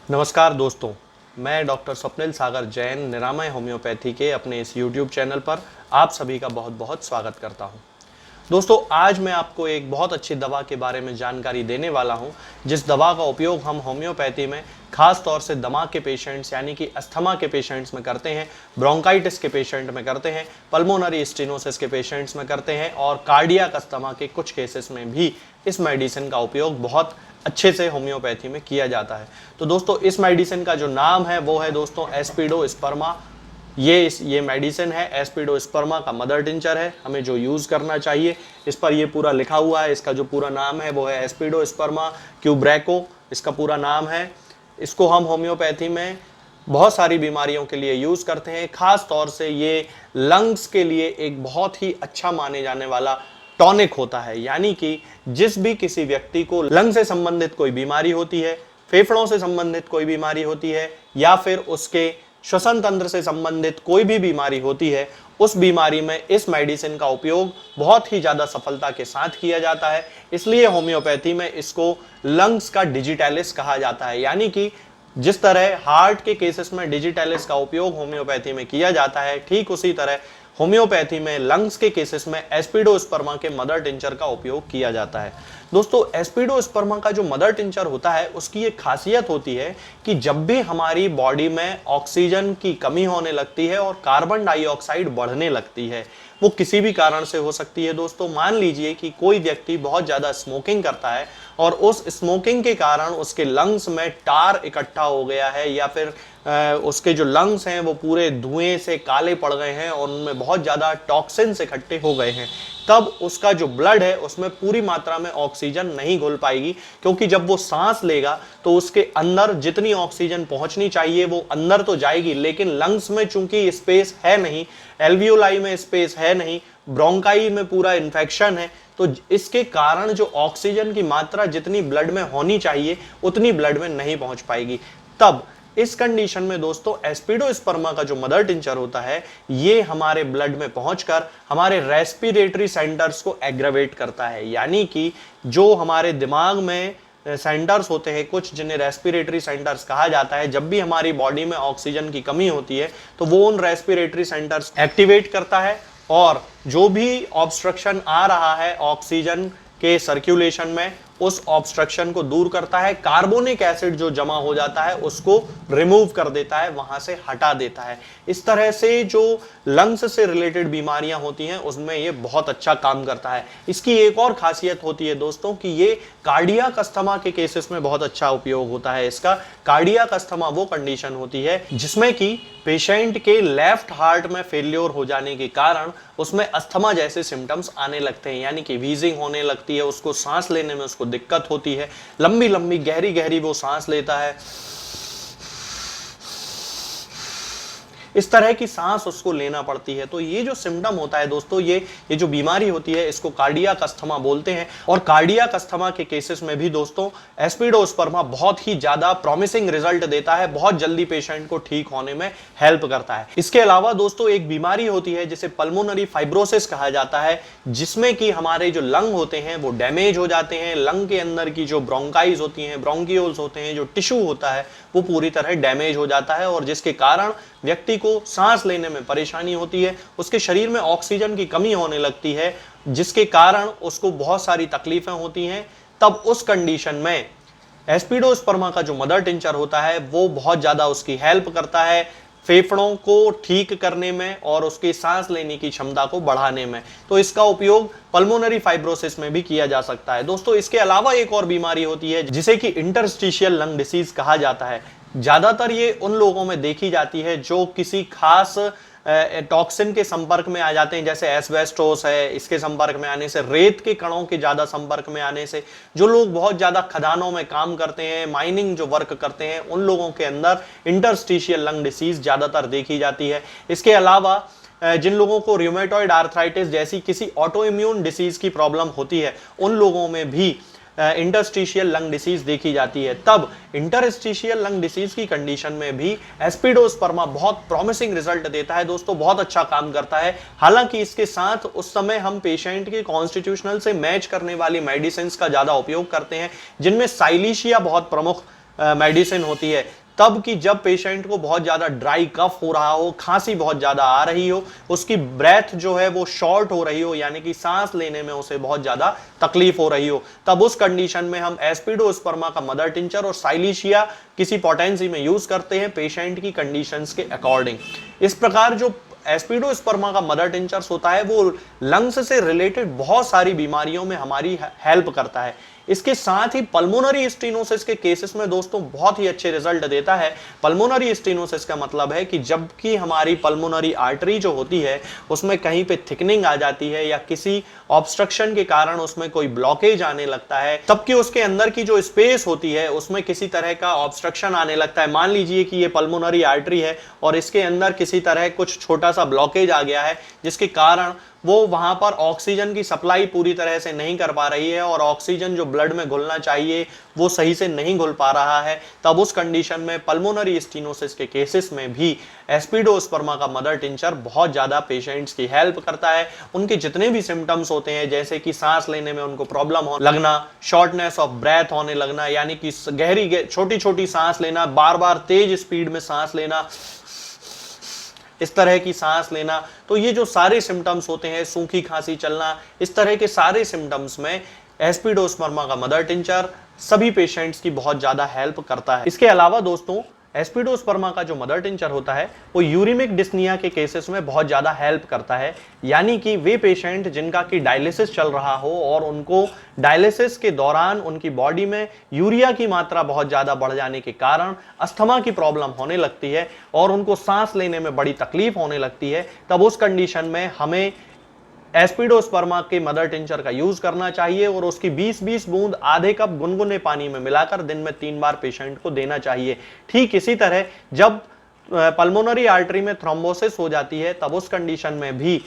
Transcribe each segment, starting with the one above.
नमस्कार दोस्तों, मैं डॉक्टर स्वप्निल सागर जैन निरामय होम्योपैथी के अपने इस YouTube चैनल पर आप सभी का बहुत बहुत स्वागत करता हूं। दोस्तों, आज मैं आपको एक बहुत अच्छी दवा के बारे में जानकारी देने वाला हूं, जिस दवा का उपयोग हम होम्योपैथी में खास तौर से दमा के पेशेंट्स यानी कि अस्थमा के पेशेंट्स में करते हैं, ब्रोंकाइटिस के पेशेंट में करते हैं, पल्मोनरी स्टेनोसिस के पेशेंट्स में करते हैं और कार्डियक अस्थमा के कुछ केसेस में भी इस मेडिसिन का उपयोग बहुत अच्छे से होम्योपैथी में किया जाता है। तो दोस्तों, इस मेडिसिन का जो नाम है वो है दोस्तों एस्पिडोस्पर्मा। ये मेडिसिन है, एस्पिडोस्पर्मा का मदर टिंचर है। हमें जो यूज़ करना चाहिए इस पर ये पूरा लिखा हुआ है। इसका जो पूरा नाम है वो है एस्पिडोस्पर्मा क्यूब्रैको, इसका पूरा नाम है। इसको हम होम्योपैथी में बहुत सारी बीमारियों के लिए यूज़ करते हैं। खास तौर से ये लंग्स के लिए एक बहुत ही अच्छा माने जाने वाला टॉनिक होता है, यानी कि जिस भी किसी व्यक्ति को लंग से संबंधित कोई बीमारी होती है, फेफड़ों से संबंधित कोई बीमारी होती है या फिर उसके श्वसन तंत्र से संबंधित कोई भी बीमारी होती है, उस बीमारी में इस मेडिसिन का उपयोग बहुत ही ज़्यादा सफलता के साथ किया जाता है। इसलिए होम्योपैथी में इसको लंग्स का डिजिटैलिस कहा जाता है, यानी कि जिस तरह हार्ट के केसेस में डिजिटैलिस का उपयोग होम्योपैथी में किया जाता है, ठीक उसी तरह होम्योपैथी में लंग्स के केसेस में एस्पिडोस्पर्मा के मदर टिंचर का उपयोग किया जाता है। दोस्तों, एस्पिडोस्पर्मा का जो मदर टिंचर होता है उसकी एक खासियत होती है कि जब भी हमारी बॉडी में ऑक्सीजन की कमी होने लगती है और कार्बन डाइऑक्साइड बढ़ने लगती है, वो किसी भी कारण से हो सकती है। दोस्तों, मान लीजिए कि कोई व्यक्ति बहुत ज़्यादा स्मोकिंग करता है और उस स्मोकिंग के कारण उसके लंग्स में टार इकट्ठा हो गया है या फिर उसके जो लंग्स हैं वो पूरे धुएं से काले पड़ गए हैं और उनमें बहुत ज़्यादा टॉक्सिन्स इकट्ठे हो गए हैं, तब उसका जो ब्लड है उसमें पूरी मात्रा में ऑक्सीजन नहीं घुल पाएगी, क्योंकि जब वो सांस लेगा तो उसके अंदर जितनी ऑक्सीजन पहुंचनी चाहिए वो अंदर तो जाएगी, लेकिन लंग्स में चूंकि स्पेस है नहीं, एल्वियोलाई में स्पेस है नहीं, ब्रोंकाई में पूरा इन्फेक्शन है, तो इसके कारण जो ऑक्सीजन की मात्रा जितनी ब्लड में होनी चाहिए उतनी ब्लड में नहीं पहुंच पाएगी। तब इस कंडीशन में दोस्तों एस्पिडोस्पर्मा का जो मदर टिंचर होता है ये हमारे ब्लड में पहुंचकर हमारे रेस्पिरेटरी सेंटर्स को एग्रावेट करता है, यानी कि जो हमारे दिमाग में सेंटर्स होते हैं कुछ, जिन्हें रेस्पिरेटरी सेंटर्स कहा जाता है, जब भी हमारी बॉडी में ऑक्सीजन की कमी होती है तो वो उन रेस्पिरेटरी सेंटर्स एक्टिवेट करता है और जो भी ऑब्स्ट्रक्शन आ रहा है ऑक्सीजन के सर्कुलेशन में उस ऑब्स्ट्रक्शन को दूर करता है। कार्बोनिक एसिड जो जमा हो जाता है उसको रिमूव कर देता है, वहां से हटा देता है। इस तरह से जो लंग्स से रिलेटेड बीमारियां होती हैं उसमें ये बहुत अच्छा काम करता है। इसकी एक और खासियत होती है दोस्तों कि ये कार्डियक अस्थमा के केसेस में बहुत अच्छा उपयोग होता है इसका। कार्डियक अस्थमा वो कंडीशन होती है जिसमें कि पेशेंट के लेफ्ट हार्ट में फेल्योर हो जाने के कारण उसमें अस्थमा जैसे सिम्टम्स आने लगते हैं, यानी कि वीजिंग होने लगती है, उसको सांस लेने में उसको दिक्कत होती है, लंबी लंबी गहरी गहरी वो सांस लेता है, इस तरह की सांस उसको लेना पड़ती है। तो ये जो सिम्टम होता है दोस्तों, ये जो बीमारी होती है इसको कार्डियक अस्थमा बोलते हैं। और कार्डियक अस्थमा के केसेस में भी दोस्तों एस्पिडोस्पर्मा बहुत ही ज्यादा प्रॉमिसिंग रिजल्ट देता है, बहुत जल्दी पेशेंट को ठीक होने में हेल्प करता है। इसके अलावा दोस्तों एक बीमारी होती है जिसे पल्मोनरी फाइब्रोसिस कहा जाता है, जिसमें कि हमारे जो लंग होते हैं वो डैमेज हो जाते हैं। लंग के अंदर की जो ब्रोंकाइज होती हैं, ब्रोंकियोल्स होते हैं, जो टिश्यू होता है वो पूरी तरह डैमेज हो जाता है और जिसके कारण व्यक्ति को सांस लेने में परेशानी होती है, उसके शरीर में ऑक्सीजन की कमी होने लगती है, जिसके कारण उसको बहुत सारी तकलीफें होती हैं। तब उस कंडीशन में एस्पिडोस्पर्मा का जो मदर टिंचर होता है वो बहुत ज्यादा उसकी हेल्प करता है फेफड़ों को ठीक करने में और उसकी सांस लेने की क्षमता को बढ़ाने में। तो इसका उपयोग पल्मोनरी फाइब्रोसिस में भी किया जा सकता है। दोस्तों, इसके अलावा एक और बीमारी होती है जिसे कि इंटरस्टिशियल लंग डिसीज कहा जाता है। ज्यादातर ये उन लोगों में देखी जाती है जो किसी खास टॉक्सिन के संपर्क में आ जाते हैं, जैसे एस्बेस्टोस है, इसके संपर्क में आने से, रेत के कणों के ज्यादा संपर्क में आने से, जो लोग बहुत ज्यादा खदानों में काम करते हैं, माइनिंग जो वर्क करते हैं, उन लोगों के अंदर इंटरस्टिशियल लंग डिसीज ज्यादातर देखी जाती है। इसके अलावा जिन लोगों को रूमेटॉइड आर्थराइटिस जैसी किसी ऑटो इम्यून डिसीज की प्रॉब्लम होती है, उन लोगों में भी इंटरस्टिशियल लंग डिसीज देखी जाती है। तब इंटरस्टिशियल लंग डिसीज की कंडीशन में भी एस्पिडोस्पर्मा बहुत प्रॉमिसिंग रिजल्ट देता है दोस्तों, बहुत अच्छा काम करता है। हालांकि इसके साथ उस समय हम पेशेंट के कॉन्स्टिट्यूशनल से मैच करने वाली मेडिसिन का ज्यादा उपयोग करते हैं, जिनमें साइलिशिया बहुत प्रमुख मेडिसिन होती है तब कि जब पेशेंट को बहुत ज्यादा ड्राई कफ हो रहा हो, खांसी बहुत ज्यादा आ रही हो, उसकी ब्रेथ जो है वो शॉर्ट हो रही हो, यानी कि सांस लेने में उसे बहुत ज्यादा तकलीफ हो रही हो, तब उस कंडीशन में हम एस्पिडोस्पर्मा का मदर टिंचर और साइलिशिया किसी पोटेंसी में यूज करते हैं पेशेंट की कंडीशंस के अकॉर्डिंग। इस प्रकार जो एस्पिडोस्पर्मा का मदर टिंचर्स होता है वो लंग्स से रिलेटेड बहुत सारी बीमारियों में हमारी हेल्प करता है। इसके साथ ही पल्मोनरी स्टेनोसिस के केसेस में दोस्तों बहुत ही अच्छे रिजल्ट देता है। पल्मोनरी स्टेनोसिस का मतलब है कि जबकि हमारी पल्मोनरी आर्टरी जो होती है उसमें कहीं पे थिकनिंग आ जाती है या किसी ऑब्स्ट्रक्शन के कारण उसमें कोई ब्लॉकेज आने लगता है, तब कि उसके अंदर की जो स्पेस होती है उसमें किसी तरह का ऑब्स्ट्रक्शन आने लगता है। मान लीजिए कि ये पल्मोनरी आर्टरी है और इसके अंदर किसी तरह कुछ छोटा सा ब्लॉकेज आ गया है, जिसके कारण वो वहां पर ऑक्सीजन की सप्लाई पूरी तरह से नहीं कर पा रही है और ऑक्सीजन जो ब्लड में घुलना चाहिए वो सही से नहीं घुल पा रहा है। तब उस कंडीशन में पल्मोनरी स्टेनोसिस के केसेस में भी एस्पिडोस्पर्मा का मदर टिंचर बहुत ज्यादा पेशेंट्स की हेल्प करता है। उनके जितने भी सिम्टम्स होते हैं, जैसे कि सांस लेने में उनको प्रॉब्लम हो लगना, शॉर्टनेस ऑफ ब्रेथ होने लगना, यानी कि गहरी छोटी छोटी सांस लेना, बार बार तेज स्पीड में सांस लेना, इस तरह की सांस लेना, तो ये जो सारे सिम्टम्स होते हैं, सूखी खांसी चलना, इस तरह के सारे सिम्टम्स में एस्पिडोस्पर्मा का मदर टिंचर सभी पेशेंट्स की बहुत ज्यादा हेल्प करता है। इसके अलावा दोस्तों एस्पिडोस्पर्मा का जो मदर टिंचर होता है वो यूरिमिक डिस्निया के केसेस में बहुत ज्यादा हेल्प करता है, यानी कि वे पेशेंट जिनका कि डायलिसिस चल रहा हो और उनको डायलिसिस के दौरान उनकी बॉडी में यूरिया की मात्रा बहुत ज्यादा बढ़ जाने के कारण अस्थमा की प्रॉब्लम होने लगती है और उनको सांस लेने में बड़ी तकलीफ होने लगती है। तब उस कंडीशन में हमें एस्पिडोस्पर्मा के मदर टिंचर का यूज करना चाहिए और उसकी 20-20 बूंद आधे कप गुनगुने पानी में मिलाकर दिन में 3 बार पेशेंट को देना चाहिए। ठीक इसी तरह जब पल्मोनरी आर्टरी में थ्रोम्बोसिस हो जाती है तब उस कंडीशन में भी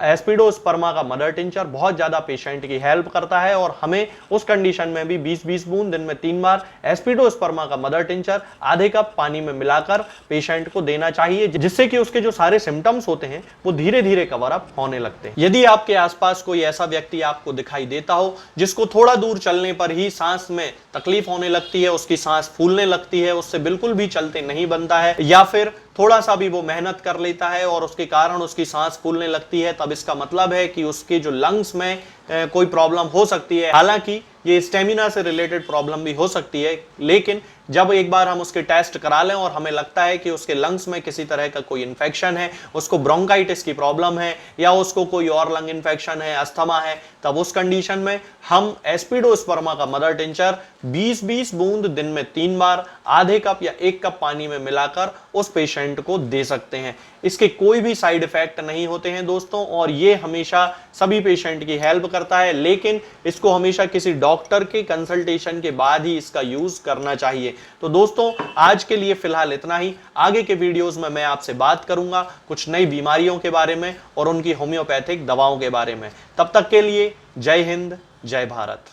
एस्पिडोस्पर्मा का मदर टिंचर बहुत ज्यादा पेशेंट की हेल्प करता है और हमें उस कंडीशन में भी 20-20 बूंद दिन में 3 बार एस्पिडोस्पर्मा का मदर टिंचर आधे कप पानी में मिलाकर पेशेंट को देना चाहिए, जिससे कि उसके जो सारे सिम्टम्स होते हैं वो धीरे धीरे कवर अप होने लगते हैं। यदि आपके आसपास कोई ऐसा व्यक्ति आपको दिखाई देता हो जिसको थोड़ा दूर चलने पर ही सांस में तकलीफ होने लगती है, उसकी सांस फूलने लगती है, उससे बिल्कुल भी चलते नहीं बनता है, या फिर थोड़ा सा भी वो मेहनत कर लेता है और उसके कारण उसकी सांस फूलने लगती है, तब इसका मतलब है कि उसके जो लंग्स में कोई प्रॉब्लम हो सकती है। हालांकि ये स्टेमिना से रिलेटेड प्रॉब्लम भी हो सकती है, लेकिन जब एक बार हम उसके टेस्ट करा लें और हमें लगता है कि उसके लंग्स में किसी तरह का कोई इन्फेक्शन है, उसको ब्रोंकाइटिस की प्रॉब्लम है या उसको कोई और लंग इन्फेक्शन है, अस्थमा है, तब उस कंडीशन में हम एस्पिडोस्पर्मा का मदर टिंचर 20-20 बूंद दिन में 3 बार आधे कप या 1 कप पानी में मिलाकर उस पेशेंट को दे सकते हैं। इसके कोई भी साइड इफेक्ट नहीं होते हैं दोस्तों और ये हमेशा सभी पेशेंट की हेल्प करता है, लेकिन इसको हमेशा किसी डॉक्टर के कंसल्टेशन के बाद ही इसका यूज करना चाहिए। तो दोस्तों आज के लिए फिलहाल इतना ही। आगे के वीडियोस में मैं आपसे बात करूंगा कुछ नई बीमारियों के बारे में और उनकी होम्योपैथिक दवाओं के बारे में। तब तक के लिए जय हिंद, जय भारत।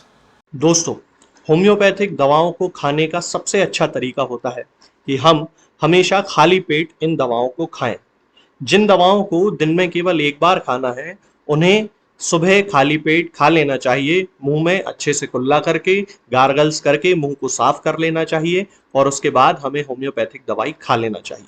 दोस्तों होम्योपैथिक दवाओं को खाने का सबसे अच्छा तरीका होता है कि हम हमेशा खाली पेट इन दवाओं को खाएं। जिन दवाओं को दिन में केवल 1 बार खाना है उन्हें सुबह खाली पेट खा लेना चाहिए, मुंह में अच्छे से कुल्ला करके, गार्गल्स करके मुंह को साफ कर लेना चाहिए और उसके बाद हमें होम्योपैथिक दवाई खा लेना चाहिए।